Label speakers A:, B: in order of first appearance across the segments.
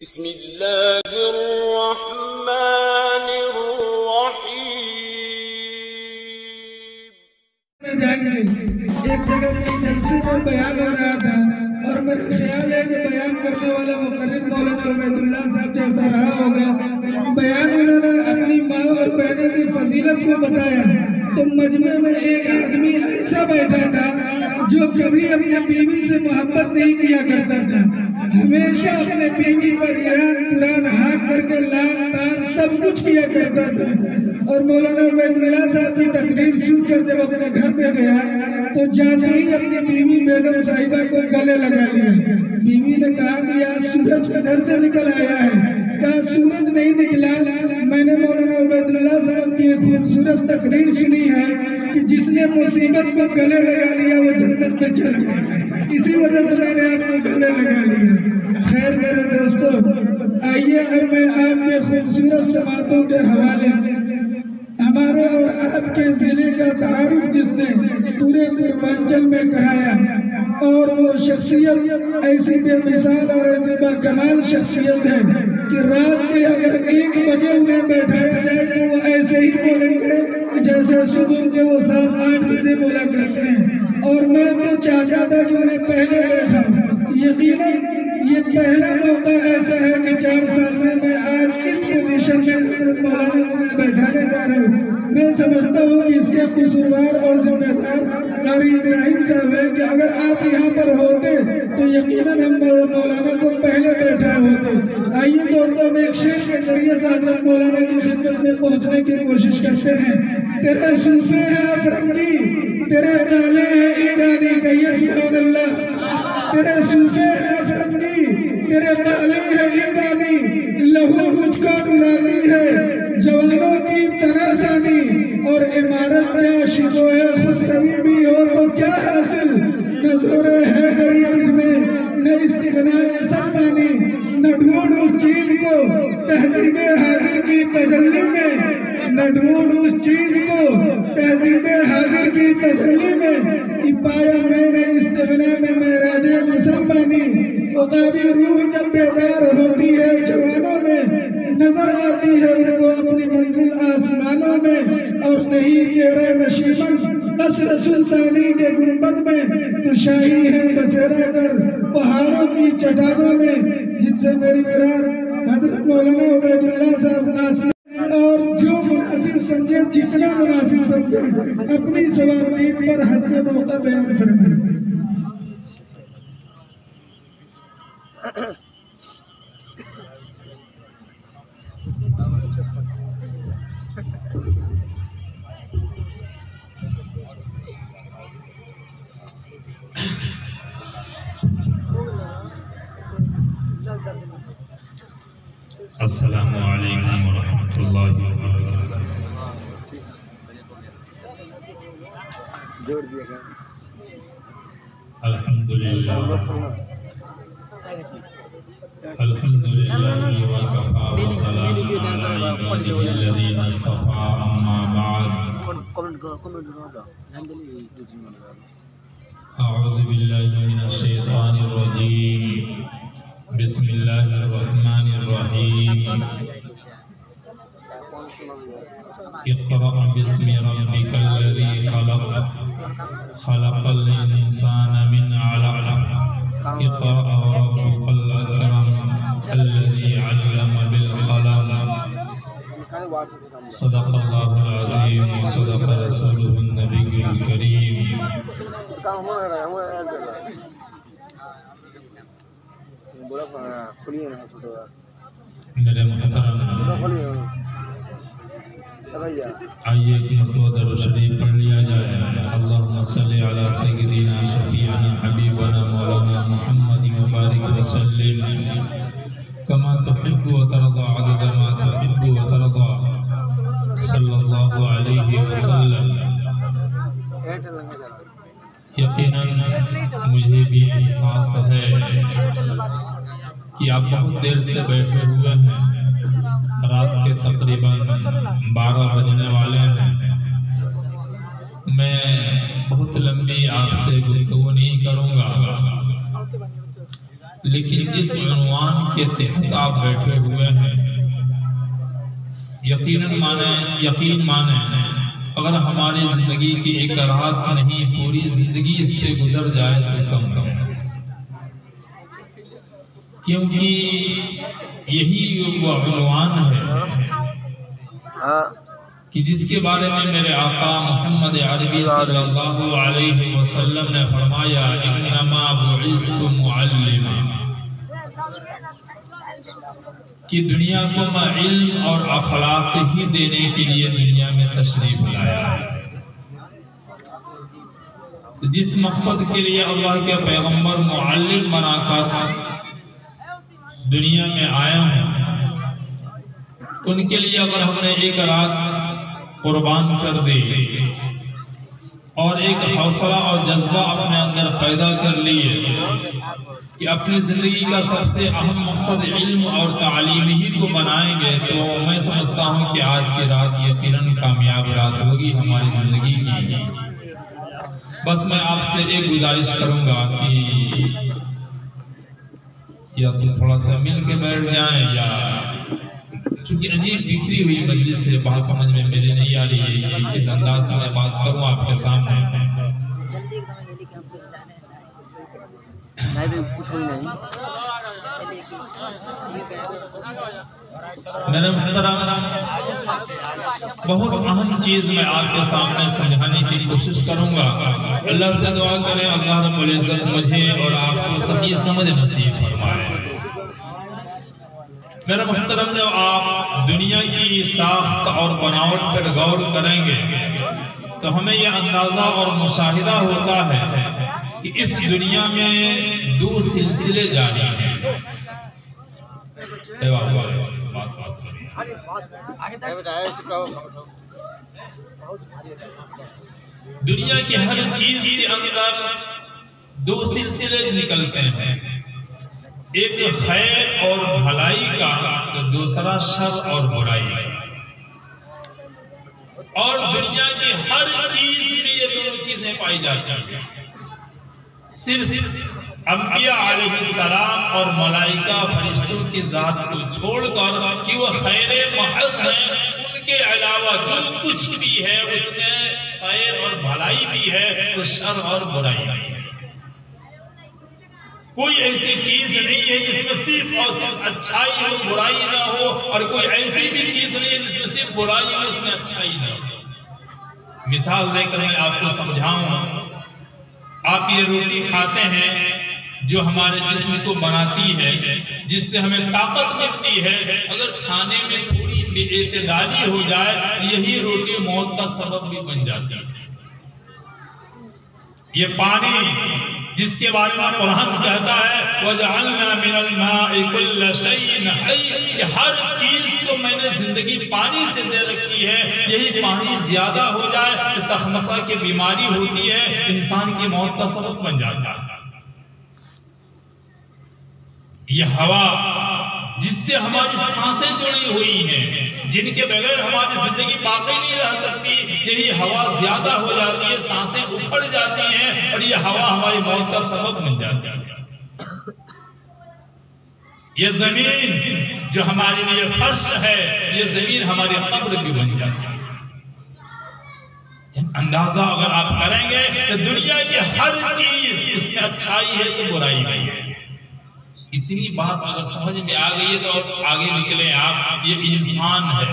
A: بسم اللہ الرحمن الرحیم۔
B: جائیں گے ایک جگہ کے جلسے میں بیان ہو رہا تھا اور میرا خیال ہے کہ بیان کرنے والا مقرر مولانا عبید اللہ صاحب جیسا رہا ہوگا۔ بیان انہوں نے اپنی ماں اور بہنوں کی فضیلت کو بتایا تو مجمع میں ایک آدمی ایسا بیٹھا تھا جو کبھی اپنے بیوی سے محبت نہیں کیا کرتا تھا، ہمیشہ اپنے بیوی پر ایران تران ہاک کر کے لان تان سب کچھ کیا کرتا تھا۔ اور مولانا عبید اللہ صاحب کی تقریر سن کر جب اپنے گھر پہ گیا تو جاتے ہی اپنی بیوی بیگم صاحبہ کو گلے لگا لیا۔ بیوی نے کہا کہ آج سورج کدھر سے نکل آیا ہے؟ کہا سورج نہیں نکلا، میں نے مولانا عبید اللہ صاحب کی ایک خوبصورت تقریر سنی ہے کہ جس نے مصیبت کو گلے لگا لیا وہ جنت میں چلا گیا، اسی وجہ سے میں نے آپ کو گلے لگا لیا۔ خیر میرے دوستو، آئیے اب میں آپ کے خوبصورت سماعتوں کے حوالے ہمارے اور آپ کے ضلع کا تعارف جس نے پورے پوروانچل میں کرایا، اور وہ شخصیت ایسی بے مثال اور ایسی با کمال شخصیت ہے کہ رات کے اگر 1 بجے انہیں بیٹھایا جائے تو وہ ایسے ہی بولیں گے جیسے صبح کے وہ 7-8 بجے بولا کرتے ہیں۔ اور میں تو چاہتا تھا کہ انہیں پہلے بیٹھا، یقیناً یہ پہلا موقع ایسا ہے کہ 4 سال میں آج اس پوزیشن میں حضرت مولانا کو میں بیٹھانے جا رہا ہوں۔ میں سمجھتا ہوں کہ اس کے قصوروار اور ذمہ دار قاری ابراہیم صاحب ہے کہ اگر آپ یہاں پر ہوتے تو یقیناً ہم مولانا کو پہلے بیٹھا ہوتے۔ آئیے دوستوں، ہم ایک شعر کے ذریعے سے حضرت مولانا کی خدمت میں پہنچنے کی کوشش کرتے ہیں۔ تیرے صوفے ہیں افرنگی، تیرے تالے ہیں ایرانی، کہیے سبحان اللہ۔ تیرے صوفے ہیں افرنگی، تیرے تالے ہیں ایرانی، لہو مجھ کو رلاتی ہے جوانوں کی تناسانی، اور عمارت کیا شکو ہے خسروی بھی ہو تو کیا حاصل، نہ زور حیدری تجھ میں نہ استغناء سلمانی، نہ ڈھونڈ اس چیز کو تہذیب حاضر کی تجلی میں، نہ ڈھونڈ اس چیز کو تہذیب حاضر کی تجلی میں، کہ پایا میں نے استغناء میں معراج مسلمانی۔ عقابی روح جب بیدار ہوتی ہے جوانوں میں، نظر آتی ہے ان کو اپنی منزل آسمانوں میں، اور نہیں تیرے نشیمن قصر سلطانی کے گنبد میں، تو شاہی ہے بسیرا کر پہاڑوں کی چٹانوں میں، جن سے میری مراد حضرت مولانا عبید اللہ صاحب قاسمی، اور جو مناسب سمجھے جتنا مناسب سمجھے اپنی ثوابدین پر حسب موقع بیان فرمائے۔
C: السلام علیکم ورحمۃ اللہ وبرکاتہ۔ الحمدللہ وکفی وسلام علی عبادہ الذین اصطفی، اما بعد، اعوذ باللہ من الشیطان الرجیم، بسم اللہ الرحمن الرحیم، اقرأ باسم ربک الذی خلق، خلق الانسان من علق، اقرأ وربک الاکرم، الذی علم بالقلم، صدق اللہ العظیم، صدق رسولہ النبی الکریم۔ میرے محترم، آئیے ایک مرتبہ درود شریف پڑھ لیا جائے۔ اللہم صلی علی سیدنا شفیعنا حبیبنا مولانا محمد مبارک وسلم، کما تحب و ترضى عدد ما تحب و ترضى، صلی اللہ علیہ وسلم۔ یقیناً مجھے بھی احساس ہے کہ آپ بہت دیر سے بیٹھے ہوئے ہیں، رات کے تقریباً 12 بجنے والے ہیں۔ میں بہت لمبی آپ سے گفتگو نہیں کروں گا، لیکن اس عنوان کے تحت آپ بیٹھے ہوئے ہیں، یقین مانیں اگر ہماری زندگی کی ایک رات نہیں پوری زندگی اس پہ گزر جائے تو کم ہے، کیونکہ یہی وہ عنوان ہے کہ جس کے بارے میں میرے آقا محمد عربی صلی اللہ علیہ وسلم نے فرمایا انما بعثت معلما، کہ دنیا کو میں علم اور اخلاق ہی دینے کے لیے دنیا میں تشریف لایا ہے۔ جس مقصد کے لیے اللہ کے پیغمبر معلم بنا کر دنیا میں آیا ہوں، ان کے لیے اگر ہم نے ایک رات قربان کر دے اور ایک حوصلہ اور جذبہ اپنے اندر پیدا کر لیے کہ اپنی زندگی کا سب سے اہم مقصد علم اور تعلیم ہی کو بنائیں گے، تو میں سمجھتا ہوں کہ آج کی رات یقیناً کامیاب رات ہوگی ہماری زندگی کی۔ بس میں آپ سے ایک گزارش کروں گا کہ یا تو تھوڑا سا مل کے بیٹھ جائیں، یا چونکہ عجیب بکھری ہوئی مجلس سے بات سمجھ میں میرے نہیں آ رہی ہے کہ کس انداز سے میں بات کروں آپ کے سامنے۔ میرے محترم، بہت اہم چیز میں آپ کے سامنے سمجھانے کی کوشش کروں گا۔ اللہ سے دعا کریں اللہ رب العزت مجھے اور آپ کو صحیح سمجھ نصیب فرمائے۔ میرے محترم، جب آپ دنیا کی ساخت اور بناوٹ پر غور کریں گے تو ہمیں یہ اندازہ اور مشاہدہ ہوتا ہے کہ اس دنیا میں دو سلسلے جاری ہیں۔ دنیا کی ہر چیز کے اندر دو سلسلے نکلتے ہیں، ایک خیر اور بھلائی کا تو دوسرا شر اور برائی کا، اور دنیا کی ہر چیز میں یہ دونوں چیزیں پائی جاتی ہیں۔ صرف انبیاء علیہ السلام اور ملائکہ فرشتوں کی ذات کو چھوڑ کر کہ وہ خیر محض ہیں، ان کے علاوہ جو کچھ بھی ہے اس میں خیر اور بھلائی بھی ہے تو شر اور برائی بھی ہے۔ کوئی ایسی چیز نہیں ہے جس میں صرف اور صرف اچھائی ہو برائی نہ ہو، اور کوئی ایسی بھی چیز نہیں ہے جس میں صرف برائی ہو اس میں اچھائی نہ ہو۔ مثال دے کر میں آپ کو سمجھاؤں، آپ یہ روٹی کھاتے ہیں جو ہمارے جسم کو بناتی ہے، جس سے ہمیں طاقت ملتی ہے، اگر کھانے میں تھوڑی بے اعتدالی ہو جائے یہی روٹی موت کا سبب بھی بن جاتی ہے۔ یہ پانی جس کے بارے میں قرآن کہتا ہے وَجَعَلْنَا مِنَ الْمَاءِ كُلَّ شَيْءٍ حَيٍّ، کہ ہر چیز کو میں نے زندگی پانی سے دے رکھی ہے، یہی پانی زیادہ ہو جائے تو تخمصہ کی بیماری ہوتی ہے، انسان کی موت کا سبب بن جاتا ہے۔ یہ ہوا جس سے ہماری سانسیں جڑی ہوئی ہیں، جن کے بغیر ہماری زندگی باقی نہیں رہ سکتی، یہی ہوا زیادہ ہو جاتی ہے، سانسیں اکھڑ جاتی ہیں اور یہ ہوا ہماری موت کا سبب بن جاتی ہے۔ یہ زمین جو ہمارے لیے فرش ہے، یہ زمین ہماری قبر بھی بن جاتی ہے۔ اندازہ اگر آپ کریں گے کہ دنیا کی ہر چیز اس میں اچھائی ہے تو برائی بھی ہے۔ اتنی بات اگر سمجھ میں آ گئی ہے تو آگے نکلیں آپ، یہ انسان ہے۔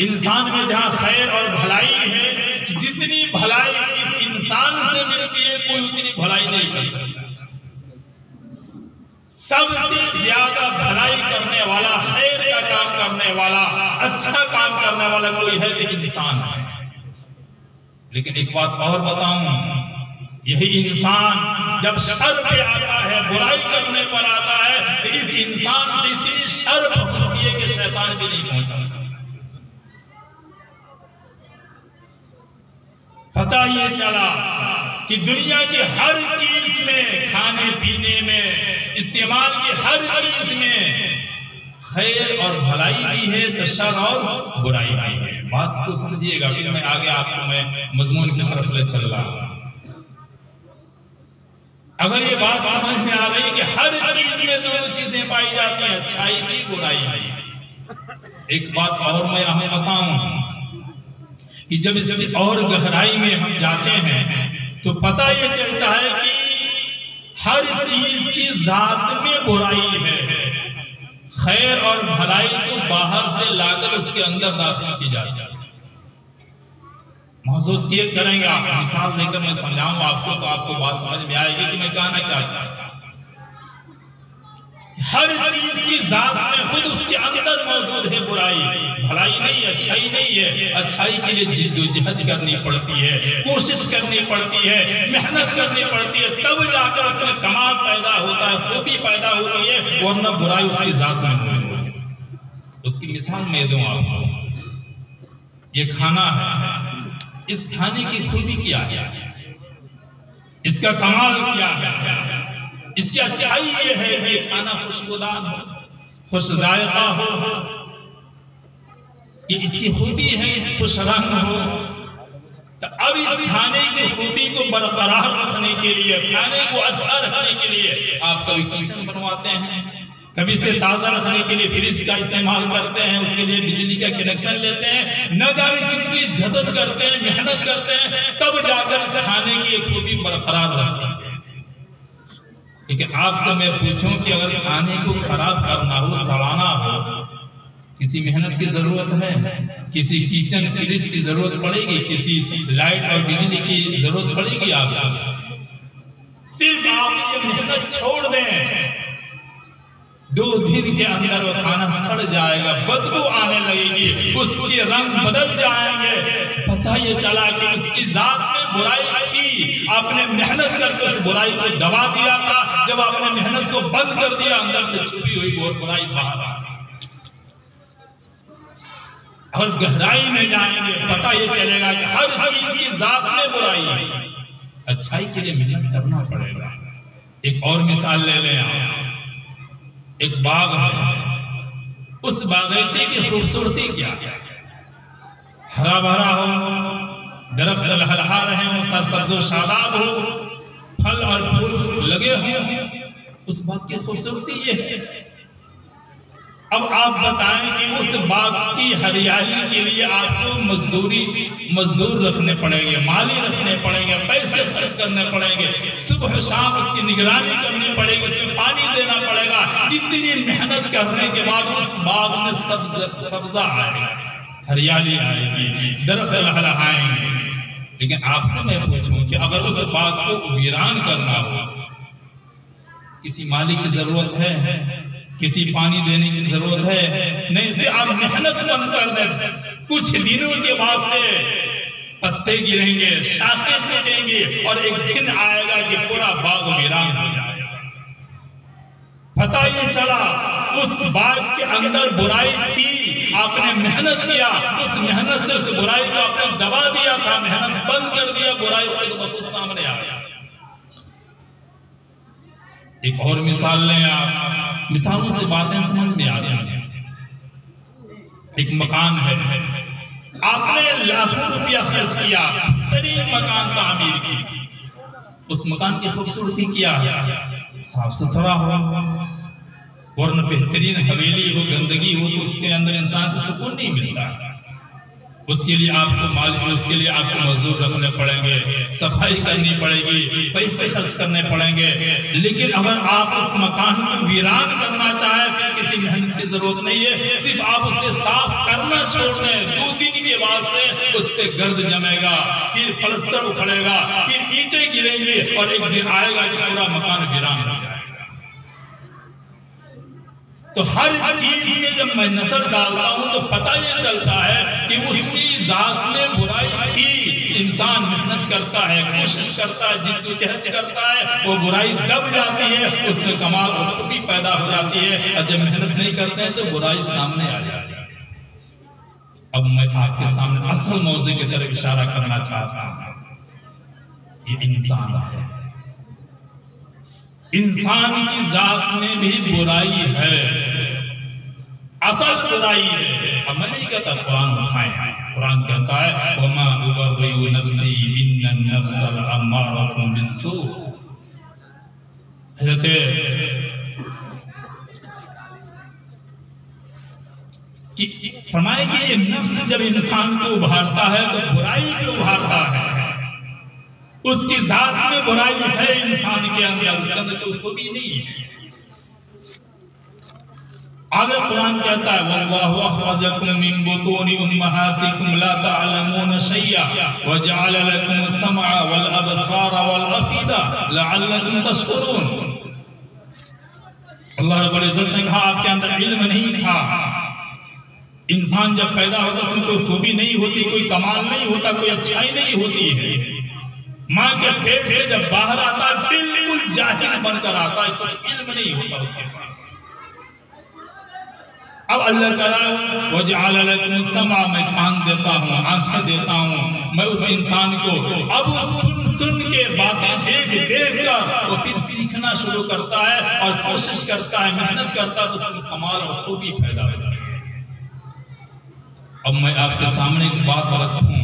C: انسان میں جہاں خیر اور بھلائی ہے، جتنی بھلائی اس انسان سے ملتی ہے کوئی اتنی بھلائی نہیں کر سکتا۔ سب سے زیادہ بھلائی کرنے والا، خیر کا کام کرنے والا، اچھا کام کرنے والا کوئی ہے تو انسان ہے۔ لیکن ایک بات اور بتاؤں، یہی انسان جب شر پہ آتا ہے، برائی کرنے پر آتا ہے، اس انسان سے اتنی شر پہنچتی ہے کہ شیطان بھی نہیں پہنچا سکتا۔ پتہ یہ چلا کہ دنیا کی ہر چیز میں، کھانے پینے میں، استعمال کی ہر چیز میں خیر اور بھلائی بھی ہے تو شر اور برائی بھی ہے۔ بات کو سمجھیے گا، پھر میں آگے آپ کو میں مضمون کی طرف لے چل رہا ہوں۔ اگر یہ بات سمجھ میں آ گئی کہ ہر چیز میں دونوں چیزیں پائی جاتی ہیں، اچھائی بھی برائی بھی۔ ایک بات اور میں ہمیں بتاؤں کہ جب اس کی اور گہرائی میں ہم جاتے ہیں تو پتہ یہ چلتا ہے کہ ہر چیز کی ذات میں برائی ہے، خیر اور بھلائی تو باہر سے لا کر اس کے اندر داخل کی جاتی ہے۔ محسوس کیے کریں گے آپ، مثال دے کر میں سمجھاؤں آپ کو تو آپ کو بات سمجھ میں آئے گی کہ میں کہنا کیا چاہتا ہوں۔ ہر چیز کی ذات میں خود اس کے اندر موجود ہے برائی، بھلائی نہیں، اچھائی نہیں ہے۔ اچھائی کے لیے جد و جہد کرنی پڑتی ہے، کوشش کرنی پڑتی ہے، محنت کرنی پڑتی ہے، تب جا کر اس میں کمال پیدا ہوتا ہے، خوبی پیدا ہوتی ہے، ورنہ برائی اس کی ذات میں موجود ہے۔ اس کی مثال میں دوں آپ کو، یہ کھانا ہے، اس کھانے کی خوبی کیا ہے، اس کا کمال کیا ہے، اس کی اچھائی یہ ہے کہ یہ کھانا خوشبودار ہو، خوش ذائقہ ہو، یہ اس کی خوبی ہے، خوش رنگ ہو۔ تو اب اس کھانے کی خوبی کو برقرار رکھنے کے لیے، کھانے کو اچھا رکھنے کے لیے آپ کبھی کچن بنواتے ہیں، کبھی اسے تازہ رکھنے کے لیے فریج کا استعمال کرتے ہیں، اس کے لیے بجلی کا کنیکشن لیتے ہیں، نہ جانے کتنی جہد کرتے ہیں، محنت کرتے ہیں، تب جا کر اس کھانے کی ایک خوبی برقرار رہتی ہے۔ لیکن آپ سے میں پوچھوں کہ اگر کھانے کو خراب کرنا ہو، سڑانا ہو، کسی محنت کی ضرورت ہے، کسی کچن فریج کی ضرورت پڑے گی، کسی لائٹ اور بجلی کی ضرورت پڑے گی آپ کو؟ صرف آپ یہ محنت چھوڑ دیں، 2 دن کے اندر وہ کھانا سڑ جائے گا، بدبو آنے لگے گی، اس کے رنگ بدل جائیں گے۔ پتہ یہ چلا کہ اس کی ذات میں برائی تھی، آپ نے محنت کر کے اس برائی کو دبا دیا تھا، جب آپ نے محنت کو بند کر دیا اندر سے چھپی ہوئی وہ برائی باہر آ گئی۔ اور گہرائی میں جائیں گے پتہ یہ چلے گا کہ ہر چیز کی ذات میں برائی ہے، اچھائی کے لیے محنت کرنا پڑے گا۔ ایک اور مثال لے لیں آپ، ایک باغ ہے، اس باغیچے کی خوبصورتی کیا ہے؟ ہرا بھرا ہو، درخت لہلہا رہے ہوں، سرسبز و شاداب ہو، پھل اور پھول لگے ہوں، اس باغ کی خوبصورتی یہ ہے۔ اب آپ بتائیں کہ اس باغ کی ہریالی کے لیے آپ کو مزدور رکھنے پڑیں گے، مالی رکھنے پڑیں گے، پیسے خرچ کرنے پڑیں گے، صبح شام اس کی نگرانی کرنی پڑے گی، اس میں پانی دینا پڑے گا۔ اتنی محنت کرنے کے بعد اس باغ میں سبزہ آئے گا، ہریالی آئے گی، درخت لہلہائیں گے۔ لیکن آپ سے میں پوچھوں کہ اگر اس باغ کو ویران کرنا ہو، کسی مالی کی ضرورت ہے، کسی پانی دینے کی ضرورت ہے نہیں، اسے آپ محنت بند کر دیں، کچھ دنوں کے بعد سے پتے گریں گے، شاخیں ٹوٹیں گی، اور ایک دن آئے گا کہ پورا باغ ویران ہو جائے گا۔ پتہ یہ چلا اس باغ کے اندر برائی تھی، آپ نے محنت کیا، اس محنت سے اس برائی کو آپ نے دبا دیا تھا، محنت بند کر دیا، برائی خود بخود سامنے آ گیا۔ ایک اور مثال لیں آپ، مثالوں سے باتیں سمجھ میں آتی ہیں۔ ایک مکان ہے، آپ نے لاکھوں روپیہ خرچ کیا، بہترین مکان تعمیر کی، اس مکان کی خوبصورتی کیا ہے؟ صاف ستھرا ہو، ورنہ بہترین حویلی ہو، گندگی ہو تو اس کے اندر انسان کو سکون نہیں ملتا۔ اس کے لیے آپ کو مزدور رکھنے پڑیں گے، صفائی کرنی پڑے گی، پیسے خرچ کرنے پڑیں گے۔ لیکن اگر آپ اس مکان کو ویران کرنا چاہیں، پھر کسی محنت کی ضرورت نہیں ہے، صرف آپ اسے صاف کرنا چھوڑ دیں، 2 دن کے بعد سے اس پہ گرد جمے گا، پھر پلستر اکھڑے گا، پھر اینٹیں گریں گی، اور ایک دن آئے گا کہ پورا مکان ویران ہو جائے گا۔ تو ہر چیز میں جب میں نظر ڈالتا ہوں تو پتہ یہ چلتا ہے کہ اس کی ذات میں برائی تھی، انسان محنت کرتا ہے، کوشش کرتا ہے، جد و جہد کرتا ہے، وہ برائی دب جاتی ہے، اس میں کمال اور خوبی پیدا ہو جاتی ہے، اور جب محنت نہیں کرتے ہیں تو برائی سامنے آ جاتی ہے۔ اب میں آپ کے سامنے اصل موضوع کی طرف اشارہ کرنا چاہتا ہوں، یہ انسان ہے، انسان کی ذات میں بھی برائی ہے، اصل برائی ہے۔ اب میں نہیں کہتا قرآن اٹھائیں، قرآن کہتا ہے وَمَا أُبَرِّئُ نَفْسِي إِنَّ النَّفْسَ لَأَمَّارَةٌ بِالسُّوءِ، حضرت فرمائے کہ یہ نفس جب انسان کو ابھارتا ہے تو برائی کو ابھارتا ہے. اس کی ذات میں برائی ہے انسان کے اندر، اس کے اندر کوئی خوبی نہیں ہے. آگے قرآن کہتا ہے وَاللَّهُ أَخْرَجَكُم مِّن بُطُونِ أُمَّهَاتِكُمْ لَا تَعْلَمُونَ شَيْئًا وَجَعَلَ لَكُمُ السَّمْعَ وَالْأَبْصَارَ وَالْأَفْئِدَةَ لَعَلَّكُمْ تَشْكُرُونَ. اللہ رب العزت نے کہا آپ کے اندر علم نہیں تھا. انسان جب پیدا ہوتا اس میں کوئی خوبی نہیں ہوتی، کوئی کمال نہیں ہوتا، کوئی اچھائی نہیں ہوتی ہے. ماں کے پیٹ سے جب باہر آتا ہے بالکل جاہل بن کر آتا ہے، کچھ علم نہیں ہوتا اس کے پاس. اب اللہ تعالیٰ وَجَعَلَ لَكُمُ السَّمْعَ، میں کان دیتا ہوں، آنکھیں دیتا ہوں. میں اس انسان کو اب سن کے باتیں دیکھ کر وہ پھر سیکھنا شروع کرتا ہے اور کوشش کرتا ہے، محنت کرتا ہے تو اس میں کمال اور خوبی پیدا ہوتا ہے. اب میں آپ کے سامنے ایک بات رکھوں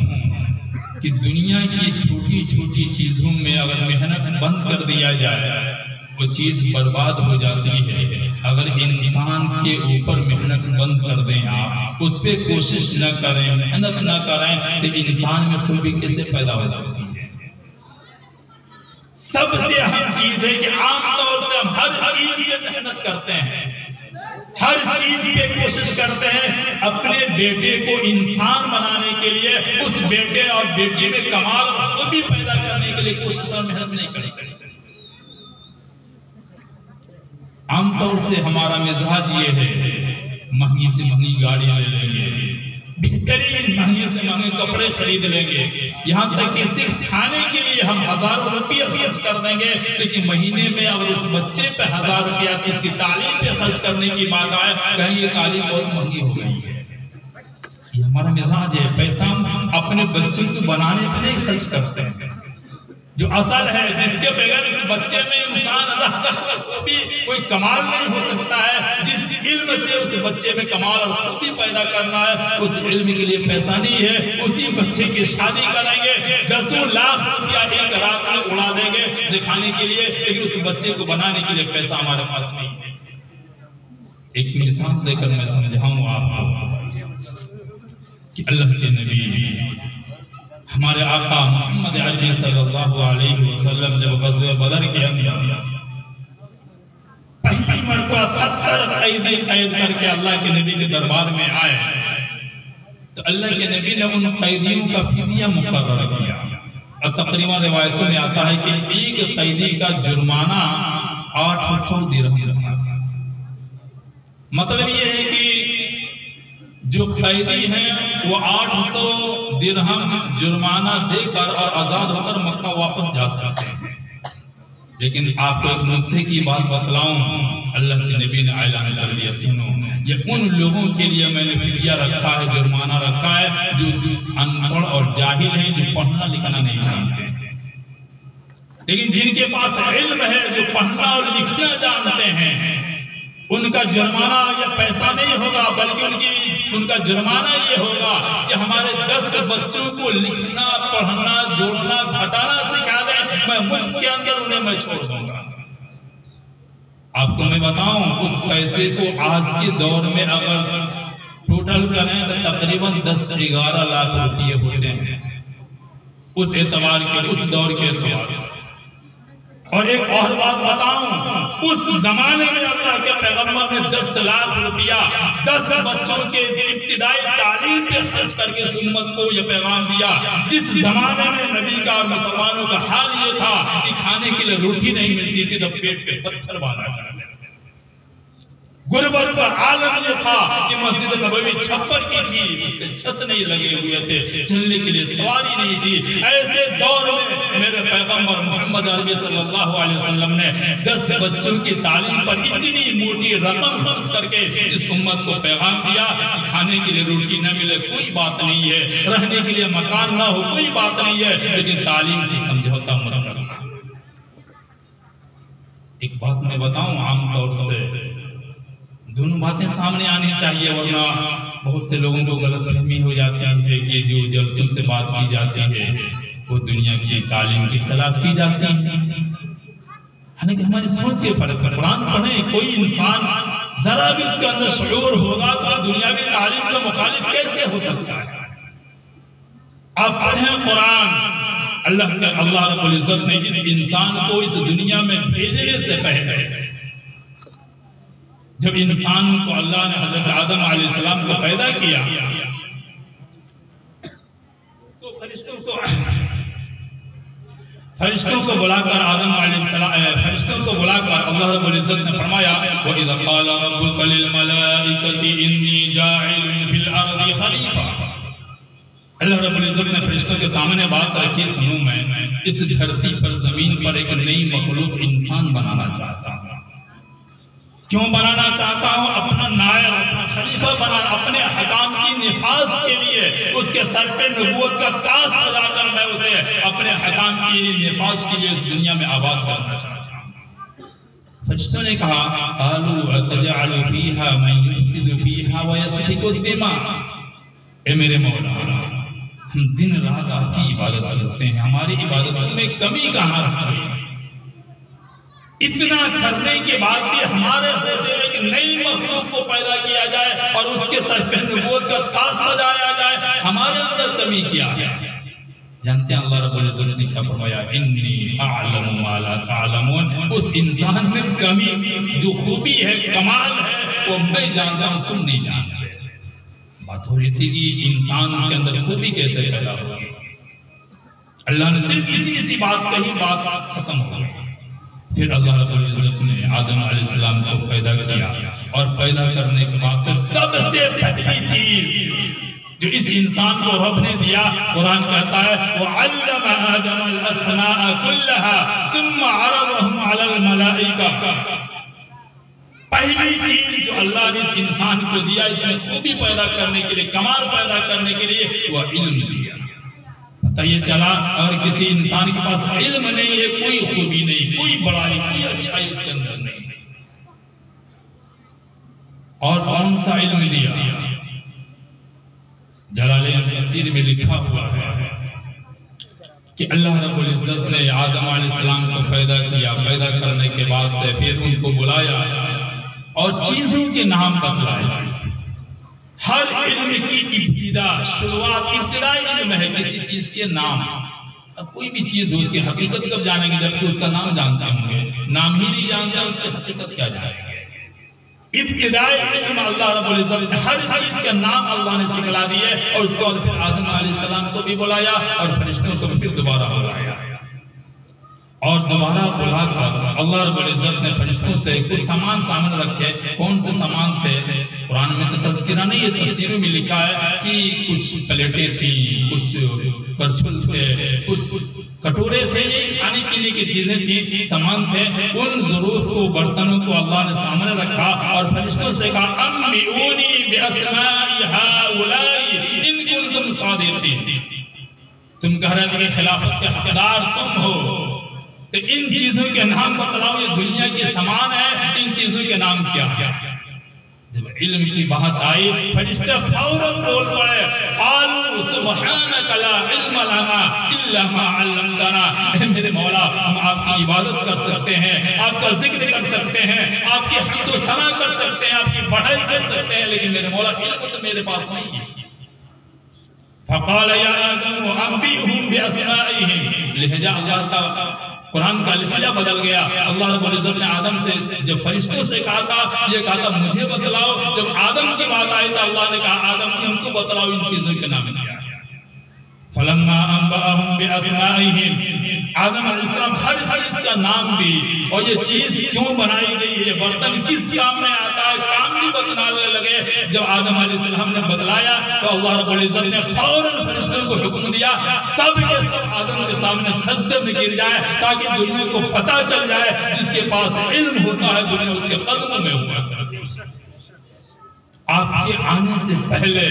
C: کہ دنیا کی چھوٹی چھوٹی چیزوں میں اگر محنت بند کر دیا جائے وہ چیز برباد ہو جاتی ہے. اگر انسان کے اوپر محنت بند کر دیں، آپ اس پہ کوشش نہ کریں، محنت نہ کریں تو انسان میں خوبی کیسے پیدا ہو سکتی ہے؟ سب سے اہم چیز ہے کہ عام طور سے ہم ہر چیز پہ محنت کرتے ہیں، ہر چیز پہ کوشش کرتے ہیں. اپنے بیٹے کو انسان بنانے کے لیے اس بیٹے اور بیٹی میں کمال اور خوبی پیدا کرنے کے لیے کوشش اور محنت نہیں کریں. عام طور سے ہمارا مزاج یہ ہے مہنگی سے مہنگی گاڑی لے لیں گے، بہترین مہنگے سے مہنگے کپڑے خرید لیں گے، یہاں تک کہ صرف کھانے کے لیے ہم ہزاروں روپیہ خرچ کر دیں گے. لیکن مہینے میں اگر اس بچے پہ 1000 روپیہ تو اس کی تعلیم پہ خرچ کرنے کی بات آئے کہیں یہ تعلیم بہت مہنگی ہو گئی ہے. یہ ہمارا مزاج ہے. پیسہ ہم اپنے بچے کو بنانے پہ نہیں خرچ کرتے ہیں. جو اصل ہے جس کے بغیر اس بچے میں انسان رہ سکتا خوبی کوئی کمال نہیں ہو سکتا ہے، جس علم سے اس بچے میں کمال اور خوبی پیدا کرنا ہے اس علم کے لیے پیسہ نہیں ہے. اسی بچے کی شادی کریں گے، 10 لاکھ روپیہ ایک رات میں اڑا دیں گے دکھانے کے لیے، لیکن اس بچے کو بنانے کے لیے پیسہ ہمارے پاس نہیں ہے. ایک مثال دے کر میں سمجھاؤں آپ کو کہ اللہ کے نبی ہمارے آقا محمد عربی صلی اللہ علیہ وسلم جب غزوہ بدر کے اندر پہلی مرتبہ 70 قیدی قید کر کے اللہ کے نبی کے دربار میں آئے تو اللہ کے نبی نے ان قیدیوں کا فدیہ مقرر کیا. اور تقریباً روایتوں میں آتا ہے کہ ایک قیدی کا جرمانہ 800 درہم تھا. مطلب یہ ہے کہ جو قیدی ہیں وہ 800 درہم جرمانہ دے کر اور آزاد ہو کر مکہ واپس جا سکتے ہیں. لیکن آپ کو ایک نکتے کی بات بتلاؤں، اللہ کے نبی نے اعلان کر دیا سنو یہ ان لوگوں کے لیے میں نے فدیہ رکھا ہے، جرمانہ رکھا ہے جو ان پڑھ اور جاہل ہیں، جو پڑھنا لکھنا نہیں جانتے. لیکن جن کے پاس علم ہے، جو پڑھنا اور لکھنا جانتے ہیں، ان کا جرمانہ یا پیسہ نہیں ہوگا بلکہ ان کا جرمانہ یہ ہوگا کہ ہمارے 10 بچوں کو لکھنا پڑھنا جوڑنا گھٹانا سکھا دیں، میں مفت کے اندر انہیں میں چھوڑ دوں گا. آپ کو میں بتاؤں اس پیسے کو آج کے دور میں اگر ٹوٹل کریں تو تقریباً 10-11 لاکھ روپیے ہوتے ہیں اس اعتبار کے، اس دور کے اعتبار سے. اور ایک اور بات بتاؤں، اس زمانے میں اللہ کے پیغمبر نے 10 لاکھ روپیہ 10 بچوں کے ابتدائی تعلیم پہ خرچ کر کے امت کو یہ پیغام دیا. جس زمانے میں نبی کا اور مسلمانوں کا حال یہ تھا کہ کھانے کے لیے روٹی نہیں ملتی تھی تو پیٹ پہ پتھر باندھا کرتے تھے. غربت کا عالم یہ تھا کہ مسجد نبوی چھپر کی تھی، اس کے چھت نہیں لگے ہوئے تھے، چلنے کے لیے سواری نہیں تھی. ایسے دور میں میرے پیغمبر محمد عربی صلی اللہ علیہ وسلم نے 10 بچوں کی تعلیم پر اتنی موٹی رقم خرچ کر کے اس امت کو پیغام دیا کہ کھانے کے لیے روٹی نہ ملے کوئی بات نہیں ہے، رہنے کے لیے مکان نہ ہو کوئی بات نہیں ہے، لیکن تعلیم سے سمجھوتا مت کرنا. ایک بات میں بتاؤں، عام طور سے دونوں باتیں سامنے آنی چاہیے ورنہ بہت سے لوگوں کو غلط فہمی ہو جاتی ہے کہ جو جلسوں سے بات کی جاتی ہے وہ دنیا کی تعلیم کے خلاف کی جاتی ہے. حالانکہ ہماری سوچ کے فرق ہے. قرآن پڑھیں، کوئی انسان ذرا بھی اس کے اندر شعور ہوگا تو دنیاوی تعلیم کا مخالف کیسے ہو سکتا ہے؟ آپ پڑھیں قرآن. اللہ رب العزت نے اس انسان کو اس دنیا میں بھیجنے سے پہلے، جب انسان کو اللہ نے حضرت آدم علیہ السلام کو پیدا کیا تو فرشتوں کو بلا کر آدم علیہ السلام فرشتوں کو بلا کر اللہ رب العزت نے فرمایا وَإِذَا قَالَ رَبُّكَ لِلْمَلَائِكَةِ إِنِّي جَاعِلٌ فِي الْأَرْضِ خَلِيفَةً. اللہ رب العزت نے فرشتوں کے سامنے بات رکھی، سنو میں اس دھرتی پر زمین پر ایک نئی مخلوق انسان بنانا چاہتا ہوں. کیوں بنانا چاہتا ہوں؟ اپنا نائب، اپنا خلیفہ بنانا، اپنے احکام کی نفاذ کے لیے. اس کے سر پہ نبوت کا تاج سجا کر میں اسے اپنے احکام کی نفاذ کے لیے اس دنیا میں آباد کرنا چاہتا ہوں. فرشتوں نے کہا قالوا اتجعل فيها من يفسد فيها ويسفك الدماء. اے میرے مولا، ہم دن رات آپ کی عبادت کرتے ہیں، ہماری عبادتوں میں کمی کہاں رکھ گئی؟ اتنا کرنے کے بعد بھی ہمارے ہوتے ایک نئی مخلوق کو پیدا کیا جائے اور اس کے سر پہ نبوت کا تاج سجایا جائے، ہمارے اندر کمی کیا ہے؟ جانتے ہیں اللہ رب العزت نے کیا فرمایا؟ انی اعلم ما لا تعلمون. اس انسان میں کمی، جو خوبی ہے، کمال ہے، وہ میں جانتا ہوں، تم نہیں جانتے. بات ہو رہی تھی کہ انسان کے اندر خوبی کیسے پیدا ہوگی. اللہ نے صرف اتنی سی بات کہی، بات ختم ہو گئی. پھر اللہ رب العزت نے آدم علیہ السلام کو پیدا کیا اور پیدا کرنے کے بعد سے سب سے پہلی چیز جو اس انسان کو رب نے دیا، قرآن کہتا ہے وَعَلَّمَ آدَمَ الْأَسْمَاءَ كُلَّهَا ثُمَّ عَرَضَهُمْ عَلَى الْمَلَائِكَةِ. پہلی چیز جو اللہ نے اس انسان کو دیا، اس میں خوبی پیدا کرنے کے لیے، کمال پیدا کرنے کے لیے، وہ علم دیا. پتہ یہ چلا اگر کسی انسان کے پاس علم نہیں ہے، کوئی خوبی نہیں، کوئی بڑائی، کوئی اچھائی اس کے اندر نہیں. اور کون سا علم دیا؟ جلالین تفسیر میں لکھا ہوا ہے کہ اللہ رب العزت نے آدم علیہ السلام کو پیدا کیا، پیدا کرنے کے بعد سے پھر ان کو بلایا اور چیزوں کے نام بتلائے. ہر علم کی ابتدا، شروعات، ابتدائی علم ہے کسی چیز کے نام. اب کوئی بھی چیز ہو، اس کی حقیقت کب جانیں گے؟ جبکہ اس کا نام جانتے ہوں گے. نام ہی نہیں جانتا، اس کی حقیقت کیا جانیں گے؟ ابتدائی علم اللہ رب العزت نے ہر چیز کا نام اللہ نے سکھلا دیے. اور اس کے بعد پھر آدم علیہ السلام کو بھی بلایا اور فرشتوں کو بھی پھر دوبارہ بلایا. اور دوبارہ بلا کر اللہ رب العزت نے فرشتوں سے کچھ سامان رکھے. کون سے سامان تھے؟ قرآن میں تو تذکرہ نہیں ہے، تفسیروں میں لکھا ہے کہ کچھ پلیٹیں تھیں، کچھ کرچھل تھے، کچھ کٹورے تھے، یہ کھانے پینے کی چیزیں تھیں، سامان تھے. ان ظروف کو، برتنوں کو اللہ نے سامنے رکھا اور فرشتوں سے کہا انبئونی باسماء ہؤلاء ان کنتم صادقین. تم کہہ رہے تھے کہ خلافت کے حقدار تم ہو، کہ ان چیزوں کے نام بتلاؤ، یہ دنیا کے سامان ہے، ان چیزوں کے نام کیا ہے؟ جب علم کی بات آئی، فرشتے فوراً بول پڑے قالوا سبحانک لا علم لنا الا ما علمتنا. اے میرے مولا، ہم آپ کی عبادت کر سکتے ہیں، آپ کا ذکر کر سکتے ہیں، آپ کی حمد و ثنا کر سکتے ہیں، آپ کی بڑائی کر سکتے ہیں، لیکن میرے مولا علم تو میرے پاس نہیں ہے. فقال یا آدم انبئهم باسمائهم. لہجہ اللہ کا قرآن کا لہجہ بدل گیا. اللہ رب العزت نے آدم سے جب فرشتوں سے کہا تھا، یہ کہا تھا مجھے بتلاؤ. جب آدم کی بات آئی تو اللہ نے کہا آدم ان کو بتلاؤ ان چیزوں کے نام کیا ہے. فلما انبأهم باسمائهم. آدم علیہ السلام ہر چیز کا نام بھی، اور یہ چیز کیوں بنائی گئی ہے، برتن کس کام میں آتا ہے، کام بھی بتلانے لگے. جب آدم علیہ السلام نے بتلایا تو اللہ رب العزت نے فوراً فرشتوں کو حکم دیا سب کے سب آدم کے سامنے سجدے میں گر جائے، تاکہ دنیا کو پتہ چل جائے جس کے پاس علم ہوتا ہے دنیا اس کے قدموں میں ہوا کرتی ہے. آپ کے آنے سے پہلے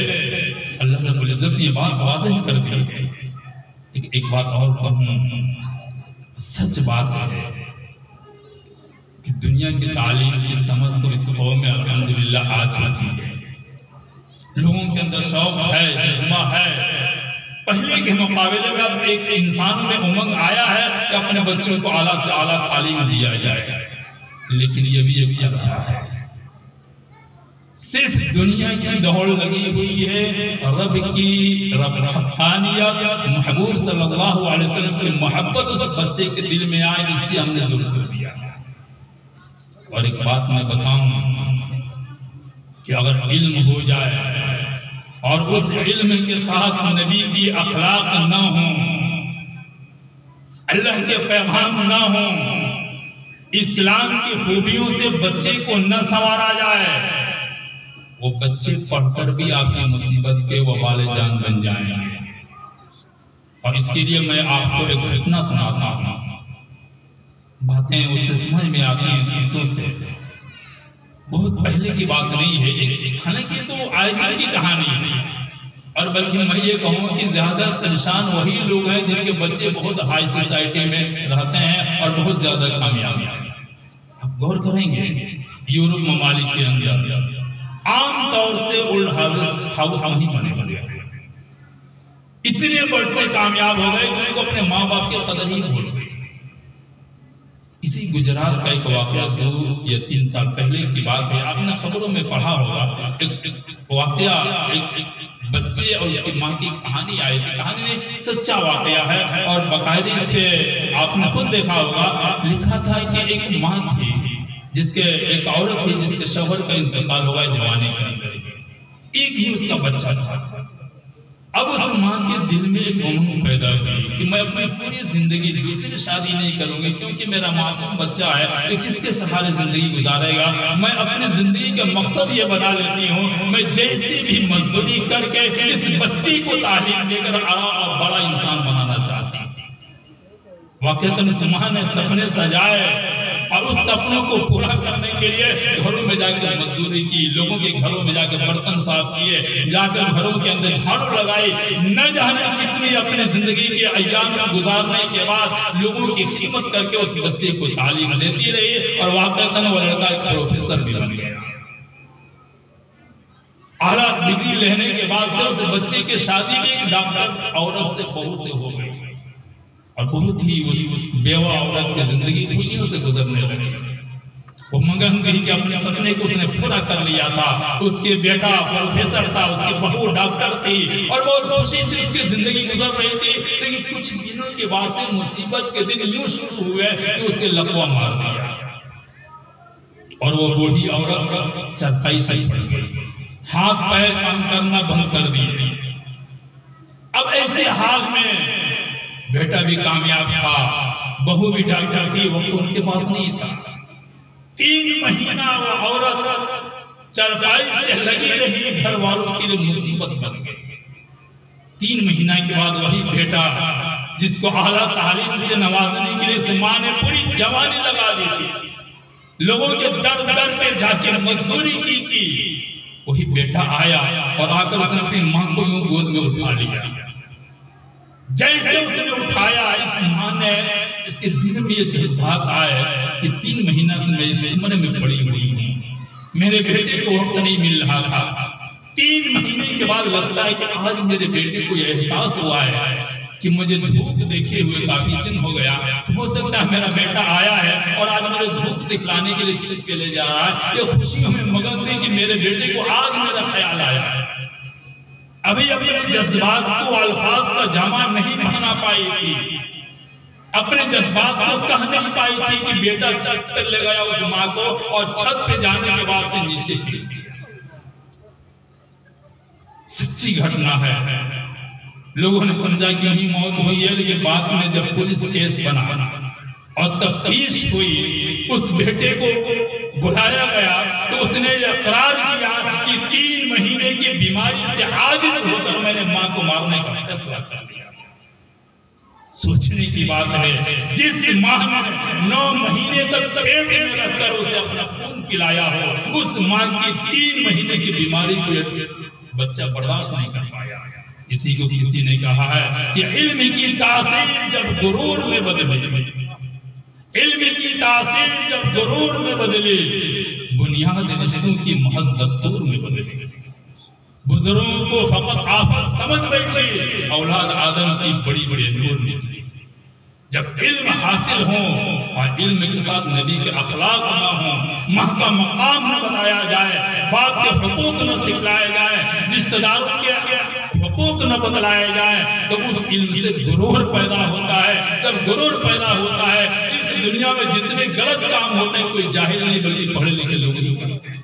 C: اللہ رب العزت نے یہ بات واضح کر دی ہے. ایک بات اور کہوں، سچ بات ہے کہ دنیا کی تعلیم کی سمجھ تو اس قوم میں الحمدللہ آ چکی ہے. لوگوں کے اندر شوق ہے، جذبہ ہے، پہلے کے مقابلے میں اب ایک انسان میں امنگ آیا ہے کہ اپنے بچوں کو اعلیٰ سے اعلیٰ تعلیم دیا جائے، لیکن یہ بھی ایک طرفہ ہے۔ صرف دنیا کی دوڑ لگی ہوئی ہے، رب کی حقانیت، محبوب صلی اللہ علیہ وسلم کی محبت اس بچے کے دل میں آئے، اس سے ہم نے دور کر دیا۔ اور ایک بات میں بتاؤں کہ اگر علم ہو جائے اور اس علم کے ساتھ نبی کی اخلاق نہ ہوں، اللہ کے پیغام نہ ہوں، اسلام کی خوبیوں سے بچے کو نہ سنوارا جائے، وہ بچے پڑھ کر بھی آپ کی مصیبت کے وبال جان بن جائیں گے۔ اور اس کے لیے میں آپ کو ایک گھٹنا سناتا ہوں، باتیں اس سے سمجھ میں آتی ہیں قصوں سے، بہت پہلے کی بات نہیں ہے، حالانکہ تو آئے دن کی کہانی ہے، اور بلکہ میں یہ کہوں کہ زیادہ پریشان وہی لوگ ہیں جن کے بچے بہت ہائی سوسائٹی میں رہتے ہیں اور بہت زیادہ کامیاب ہیں۔ آپ غور کریں گے، یورپ ممالک کے اندر عام طور سے اولڈ ہاؤس نہیں بنے ہوئے ہیں، اتنے بچے کامیاب ہو گئے کہ ان کو اپنے ماں باپ کی قدر ہی بھول گئی۔ اسی گجرات کا ایک واقعہ 2 یا 3 سال پہلے کی بات ہے، آپ نے خبروں میں پڑھا ہوگا، ایک واقعہ، ایک بچے اور اس کی ماں کی کہانی آئی تھی، کہانی میں سچا واقعہ ہے اور باقاعدہ اس پہ آپ نے خود دیکھا ہوگا، لکھا تھا کہ ایک ماں تھی جس کے ایک عورت تھی جس کے شوہر کا انتقال ہوا ہے جوانی کے اندر، ایک ہی اس کا بچہ تھا۔ اب اس ماں کے دل میں ایک امنگ پیدا ہوئی کہ میں اپنی پوری زندگی دوسری شادی نہیں کروں گی، کیونکہ میرا معصوم بچہ ہے کہ کس کے سہارے زندگی گزارے گا، میں اپنی زندگی کا مقصد یہ بنا لیتی ہوں، میں جیسی بھی مزدوری کر کے اس بچی کو تعلیم دے کر بڑا انسان بنانا چاہتی ہوں۔ واقعتاً اس ماں نے سپنے سجائے اور اس سپنوں کو پورا کرنے کے لیے گھروں میں جا کر مزدوری کی، لوگوں کے گھروں میں جا کر برتن صاف کیے، جا کر گھروں کے اندر جھاڑو لگائی، نہ جانے کتنی اپنی زندگی کے ایام گزارنے کے بعد لوگوں کی خدمت کر کے اس بچے کو تعلیم دیتی رہی، اور واقعتاً وہ لڑکا ایک پروفیسر بھی بن گیا۔ اعلیٰ ڈگری لینے کے بعد سے اس بچے کی شادی بھی ایک ڈاکٹر عورت سے بہو سے ہو گئی، اور بہت ہی اس بیوہ عورت کی زندگی خوشیوں سے گزرنے لگی۔ وہ مگن تھی کہ اپنے سپنے کو اس نے پورا کر لیا تھا، اس کے بیٹا پروفیسر تھا، اس کی بہو ڈاکٹر تھی، اور بہت خوشی سے اس کی زندگی گزر رہی تھی، لیکن کچھ دنوں کے بعد سے مصیبت کے دن یوں شروع ہوئے کہ اس کے لقوہ مار دیا، اور وہ بوڑھی عورت چرپائی سے پڑ گئی، ہاتھ پیر کام کرنا بند کر دیے۔ اب ایسے حال میں بیٹا بھی کامیاب تھا، بہو بھی ڈاکٹر تھی، وقت ان کے پاس نہیں تھا۔ 3 مہینہ وہ عورت چرپائی سے لگی رہی، گھر والوں کے لیے مصیبت بن گئی۔ 3 مہینہ کے بعد وہی بیٹا جس کو اعلیٰ تعلیم سے نوازنے کے لیے اس ماں نے پوری جوانی لگا دی تھی، لوگوں کے در در پہ جا کے مزدوری کی تھی، وہی بیٹا آیا اور آ کر اس نے اپنی ماں کو یوں گود میں اٹھا لیا۔ جیسے اس نے اٹھایا، اس ماں نے اس کے دل میں یہ جذبات آئے کہ 3 مہینہ سے میں اس عمر میں پڑی ہوئی ہوں، میرے بیٹے کو وقت نہیں مل رہا تھا، 3 مہینے کے بعد لگتا ہے کہ آج میرے بیٹے کو یہ احساس ہوا ہے کہ مجھے دھوپ دیکھے ہوئے کافی دن ہو گیا، ہو سکتا ہے میرا بیٹا آیا ہے اور آج میرے دھوپ دکھلانے کے لیے چھت پہ لے جا رہا ہے، یہ خوشیوں میں مگن تھی کہ میرے بیٹے کو آج میرا خیال آیا ہے۔ ابھی اپنے جذبات کو الفاظ کا جامع نہیں بنا پائی تھی، اپنے جذبات کو کہہ نہیں پائی تھی کہ بیٹا چھت پر لے گیا اس ماں کو، اور چھت پہ جانے کے بعد سے نیچے پھر دیا۔ سچی گھٹنا ہے، لوگوں نے سمجھا کہ یہی موت ہوئی ہے، لیکن بعد میں جب پولیس کیس بنا اور تفتیش ہوئی، اس بیٹے کو بلایا گیا تو اس نے اقرار کیا کہ 3 مہینے کی بیماری سے عاجز ہو کر میں نے ماں کو مارنے کا فیصلہ کر لیا۔ سوچنے کی بات ہے، جس ماں نے 9 مہینے تک پیٹ میں رکھ کر اسے اپنا خون پلایا ہو، اس ماں کی 3 مہینے کی بیماری کو بچہ برداشت نہیں کر پایا۔ اسی کو کسی نے کہا ہے کہ علم کی تاثیر جب غرور میں بدلے، علم کی تاثیر جب غرور میں بدلے، بنیاد رشتوں کی محض دستور میں بدلے۔ بزرگوں کو فقط آفت سمجھ بیٹھے، اولاد آدم کی بڑی بڑی نور نکلی۔ جب علم حاصل ہوں اور علم کے ساتھ نبی کے اخلاق نہ ہوں، ماں کا مقام نہ بتایا جائے، باپ کے حقوق نہ سکھلائے جائے، رشتہ داروں کے حقوق نہ بتلائے جائے، تو اس علم سے غرور پیدا ہوتا ہے۔ جب غرور پیدا ہوتا ہے، اس دنیا میں جتنے غلط کام ہوتے ہیں کوئی جاہل نہیں بلکہ پڑھے لکھے لوگ ہی کرتے ہیں۔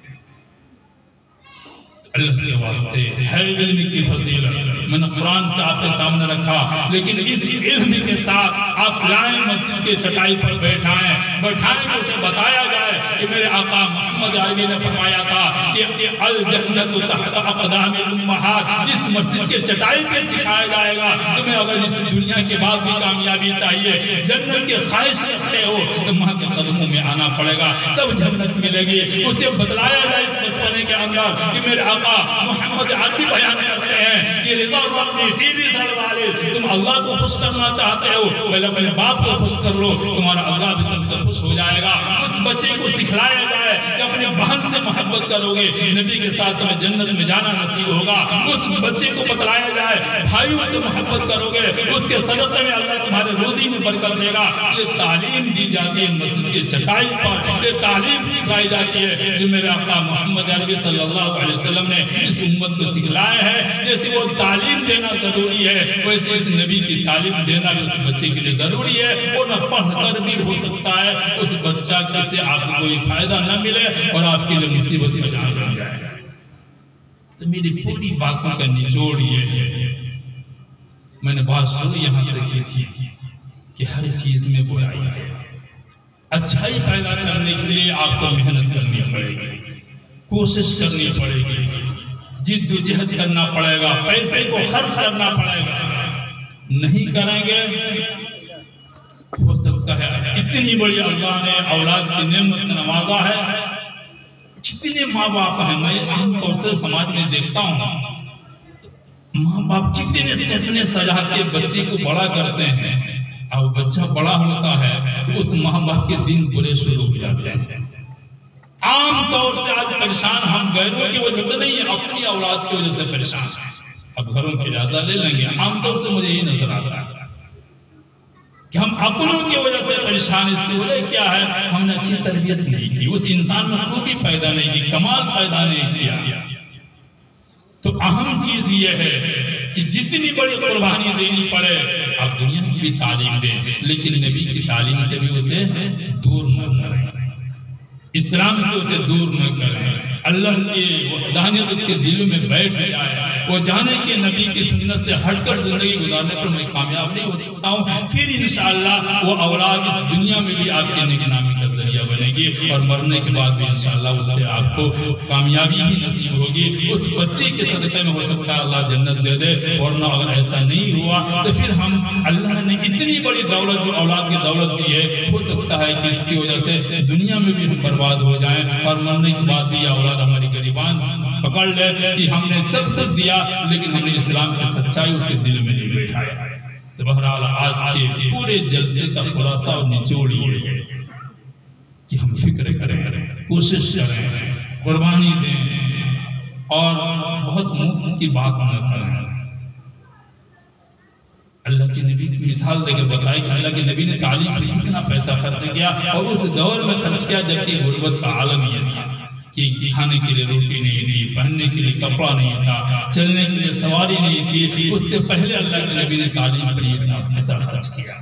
C: اللہ کے واسطے ہے علم کی فضیلت، میں نے قرآن سے آپ کے سامنے رکھا، لیکن اس علم کے ساتھ آپ لائیں مسجد کے چٹائی پر بیٹھائیں کہ اسے بتایا جائے کہ میرے آقا محمد عربی نے فرمایا تھا کہ الجنت تحت اقدام الامہات، اس مسجد کے چٹائی پہ سکھایا جائے گا تمہیں اگر اس دنیا کے بعد بھی کامیابی چاہیے، جنت کے خواہش رکھتے ہو تو ماں کے قدموں میں آنا پڑے گا، تب جنت ملے گی۔ اسے بتلایا جائے اس بچپنے کے اندر کہ میرے آقا محمد عربی بیان کرتے ہیں کہ رضا ربی فی رضا الوالد، تم اللہ کو خوش کرنا چاہتے ہو پہلے اپنے باپ کو خوش کر لو، تمہارا اللہ بھی تم سے خوش ہو جائے گا۔ اس بچے کو سکھلایا جائے کہ اپنے بہن سے محبت کرو گے نبی کے ساتھ تمہیں جنت میں جانا نصیب ہوگا۔ اس بچے کو بتلایا جائے بھائیوں سے محبت کرو گے، اس کے صدقے میں اللہ تمہارے روزی میں برکت دے گا۔ یہ تعلیم دی جاتی ہے مسجد کی چٹائی پر، یہ تعلیم سکھلائی جاتی ہے جو میرے آقا محمد عربی صلی اللہ علیہ وسلم نے اس امت کو سکھلایا ہے۔ جیسے وہ تعلیم دینا ضروری ہے، ویسے اس نبی کی تعلیم دینا بھی اس بچے کے لیے ضروری ہے۔ وہ نہ پڑھ کر بھی ہو سکتا ہے اس بچہ سے آپ کو کوئی فائدہ نہ ملے اور آپ کے لیے مصیبت کا جان بن جائے۔ تو میری پوری باتوں کا نچوڑ یہ ہے، میں نے بات شروع یہاں سے کی تھی کہ ہر چیز میں برائی ہے، اچھائی پیدا کرنے کے لیے آپ کو محنت کرنی پڑے گی، کوشش کرنی پڑے گی، جد و جہد کرنا پڑے گا، پیسے کو خرچ کرنا پڑے گا۔ نہیں کریں گے ہو سکتا ہے اتنی بڑی اللہ نے اولاد کی نعمت سے نوازا ہے، کتنے ماں باپ ہیں، میں عام طور سے سماج میں دیکھتا ہوں ماں باپ کتنے سپنے سجا کے بچے کو بڑا کرتے ہیں، اور بچہ بڑا ہوتا ہے تو اس ماں باپ کے دن برے شروع ہو جاتے ہیں۔ عام طور سے آج پریشان ہم غیروں کی وجہ سے نہیں، اپنی اولاد کی وجہ سے پریشان ہیں۔ اب گھروں کی اجازہ لے لیں گے، عام طور سے مجھے یہ نظر آتا ہے کہ ہم اپنوں کی وجہ سے پریشان۔ اس کی وجہ کیا ہے؟ ہم نے اچھی تربیت نہیں کی، اس انسان میں خوبی پیدا نہیں کی، کمال پیدا نہیں کیا۔ تو اہم چیز یہ ہے کہ جتنی بڑی قربانی دینی پڑے آپ دنیا کی بھی تعلیم دیں، لیکن نبی کی تعلیم سے بھی اسے دور نہ کریں، اسلام سے اسے دور نہ کریں۔ اللہ کی وحدانیت اس کے دل میں بیٹھ جائے، وہ جانے کہ نبی کی سنت سے ہٹ کر زندگی گزارنے پر میں کامیاب نہیں ہو سکتا ہوں، پھر انشاءاللہ وہ اولاد اس دنیا میں بھی آپ کے نیک نامی کا ذریعہ بنے گی، اور مرنے کے بعد بھی انشاءاللہ اس سے آپ کو کامیابی ہی نصیب ہوگی۔ اس بچے کے صدقے میں ہو سکتا ہے اللہ جنت دے دے، ورنہ اگر ایسا نہیں ہوا تو پھر ہم اللہ نے اتنی بڑی دولت جو اولاد کی دولت دی ہے، ہو سکتا ہے کہ اس کی وجہ سے دنیا میں بھی ہم برباد ہو جائیں، اور مرنے کے بعد بھی اولاد ہماری غریبان پکڑ لے کہ ہم نے سب کچھ دیا لیکن ہم نے اسلام کی سچائی اس کے دل میں نہیں بیٹھایا۔ تو بہرحال آج کے پورے جلسے کا خلاصہ اور نچوڑ یہ ہے کہ ہم فکر کریں، کوشش کریں، قربانی دیں، اور بہت مفت کی بات نہ کریں۔ اللہ کے نبی کی مثال دے کر بتائی کہ اللہ کے نبی نے تعلیم پر کتنا پیسہ خرچ کیا، اور اس دور میں خرچ کیا جبکہ غربت کا عالم یہ تھا کہ کھانے کے لیے روٹی نہیں تھی، پہننے کے لیے کپڑا نہیں تھا، چلنے کے لیے سواری نہیں تھی۔ اس سے پہلے اللہ کے نبی نے تعلیم پر اتنا پیسہ خرچ کیا۔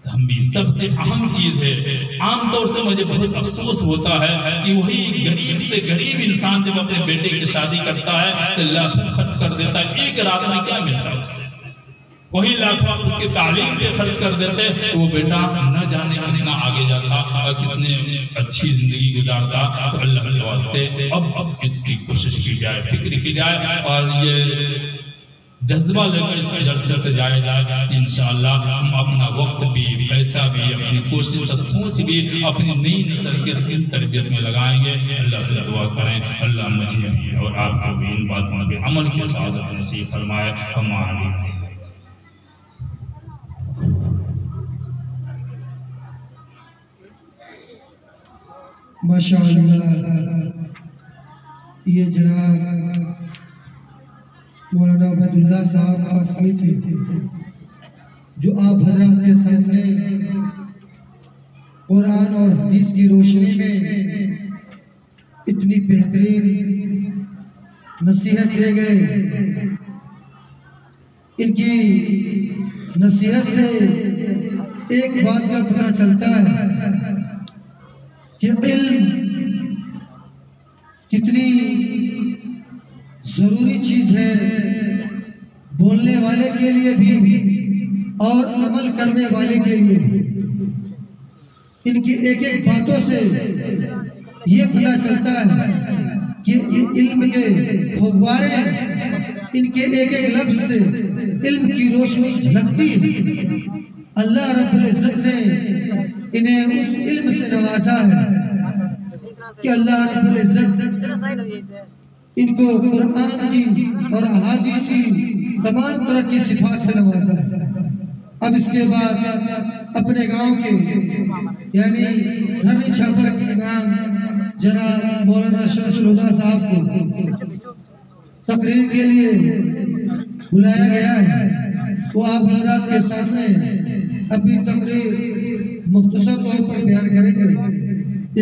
C: ہم بھی سب سے اہم چیز ہے، عام طور سے مجھے بہت افسوس ہوتا ہے کہ وہی غریب سے غریب انسان جب اپنے بیٹے کی شادی کرتا ہے تو لاکھوں خرچ کر دیتا ہے، ایک رات میں کیا ملتا ہے اس سے؟ وہی لاکھوں آپ اس کے تعلیم پہ خرچ کر دیتے، وہ بیٹا نہ جانے کتنا آگے جاتا اور کتنے اچھی زندگی گزارتا۔ تو اللہ کے واسطے اب اس کی کوشش کی جائے، فکر کی جائے، اور یہ جذبہ لے کر اس جلسے سے جائے جائے کہ انشاءاللہ ہم اپنا وقت بھی، پیسہ بھی، اپنی کوشش اور سوچ بھی اپنی نئی نسل کے صحیح تربیت میں لگائیں گے۔ اللہ سے دعا کریں اللہ مجھے بھی اور آپ کو بھی ان باتوں کے عمل کی سعادت نصیب فرمائے۔ ہماری
B: ماشاءاللہ یہ جناب مولانا عبیداللہ صاحب قاسمی تھے، جو آپ حضرات کے سامنے قرآن اور حدیث کی روشنی میں اتنی بہترین نصیحت دے گئے۔ ان کی نصیحت سے ایک بات کا پتہ چلتا ہے کہ علم کتنی ضروری چیز ہے، بولنے والے کے لیے بھی اور عمل کرنے والے کے لیے بھی۔ ان کی ایک ایک باتوں سے یہ پتہ چلتا ہے کہ علم کے فوارے، ان کے ایک ایک لفظ سے علم کی روشنی جھلکتی ہے۔ اللہ رب العزت نے انہیں اس علم سے نوازا ہے کہ اللہ رب العزت ان کو قرآن کی اور احادیث کی تمام طرح کی صفات سے نوازا ہے۔ اب اس کے بعد اپنے گاؤں کے یعنی دھرنی چھاپر کے امام جناب مولانا شمس الہدیٰ صاحب کو تقریر کے لیے بلایا گیا ہے۔ وہ آپ حضرات کے سامنے اپنی تقریر مختصر طور پر بیان کریں گے۔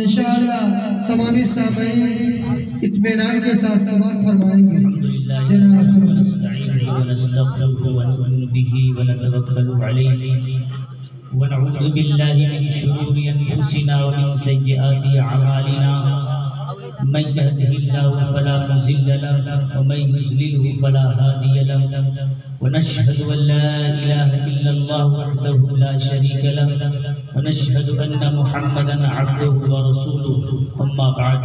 B: انشاءاللہ تمامی سامعین اطمینان کے ساتھ سماعت فرمائیں گے۔ جناب
A: ونستغفره ونؤمن به ونتوكل عليه ونعوذ بالله من شرور انفسنا ومن سيئات اعمالنا من يهده الله فلا مضل له ومن يضلل فلا هادي له ونشهد ان لا اله الا الله وحده لا شريك له ونشهد ان محمدا عبده ورسوله اما بعد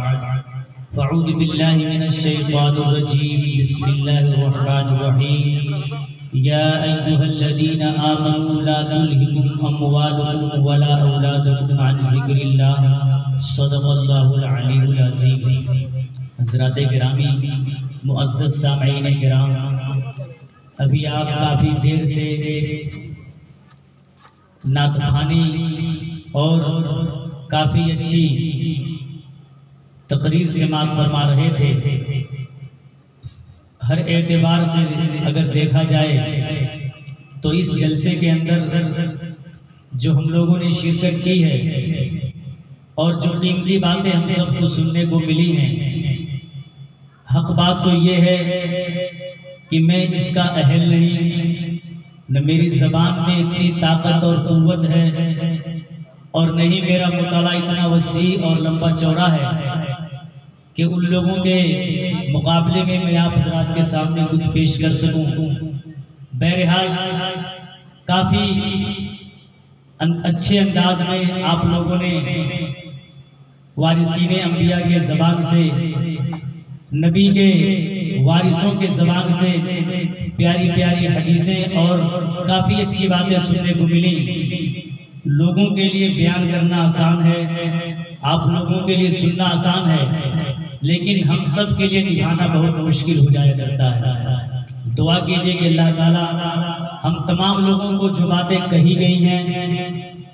A: فاعوذ بالله من الشيطان الرجيم بسم الله الرحمن الرحيم يا ايها الذين امنوا لا تلهكم اموالكم ولا اولادكم عن ذكر الله صدق الله العلي العظيم۔ حضرات گرامی، معزز سامعین کرام، ابھی آپ کافی دیر سے نعت خوانی اور کافی اچھی تقریر سماعت فرما رہے تھے۔ ہر اعتبار سے اگر دیکھا جائے تو اس جلسے کے اندر جو ہم لوگوں نے شرکت کی ہے اور جو قیمتی باتیں ہم سب کو سننے کو ملی ہیں، حق بات تو یہ ہے کہ میں اس کا اہل نہیں، نہ میری زبان میں اتنی طاقت اور قوت ہے اور نہیں میرا مطالعہ اتنا وسیع اور لمبا چوڑا ہے کہ ان لوگوں کے مقابلے میں آپ حضرات کے سامنے کچھ پیش کر سکوں۔ بہرحال کافی اچھے انداز میں آپ لوگوں نے وارثین انبیاء کے زبان سے، نبی کے وارثوں کے زبان سے پیاری پیاری حدیثیں اور کافی اچھی باتیں سننے کو ملی۔ لوگوں کے لیے بیان کرنا آسان ہے، آپ لوگوں کے لیے سننا آسان ہے، لیکن ہم سب کے لیے نبھانا بہت مشکل ہو جایا کرتا ہے۔ دعا کیجئے کہ اللہ تعالیٰ ہم تمام لوگوں کو جو باتیں کہی گئی ہیں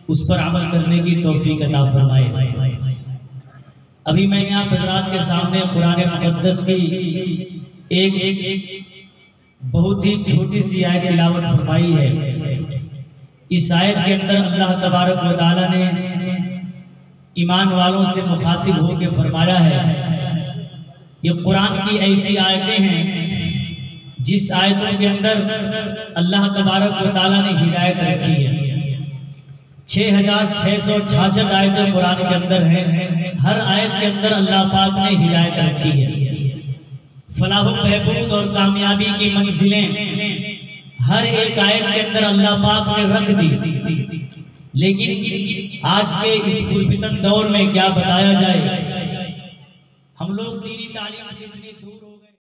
A: اس پر عمل کرنے کی توفیق عطا فرمائے۔ ابھی میں نے آپ حضرات کے سامنے قرآن مقدس کی ایک بہت ہی چھوٹی سی آیت تلاوت فرمائی ہے۔ اس آیت کے اندر اللہ تبارک و تعالیٰ نے ایمان والوں سے مخاطب ہو کے فرمایا ہے، یہ قرآن کی ایسی آیتیں ہیں جس آیتوں کے اندر اللہ تبارک و تعالیٰ نے ہدایت رکھی ہے۔ 6666 آیتیں قرآن کے اندر ہیں، ہر آیت کے اندر اللہ پاک نے ہدایت رکھی ہے۔ فلاح و بہبود اور کامیابی کی منزلیں ہر ایک آیت کے اندر اللہ پاک نے رکھ دی، لیکن آج کے اس پرفتن دور میں کیا بتایا جائے، ہم لوگ دینی تعلیم سے اتنی دور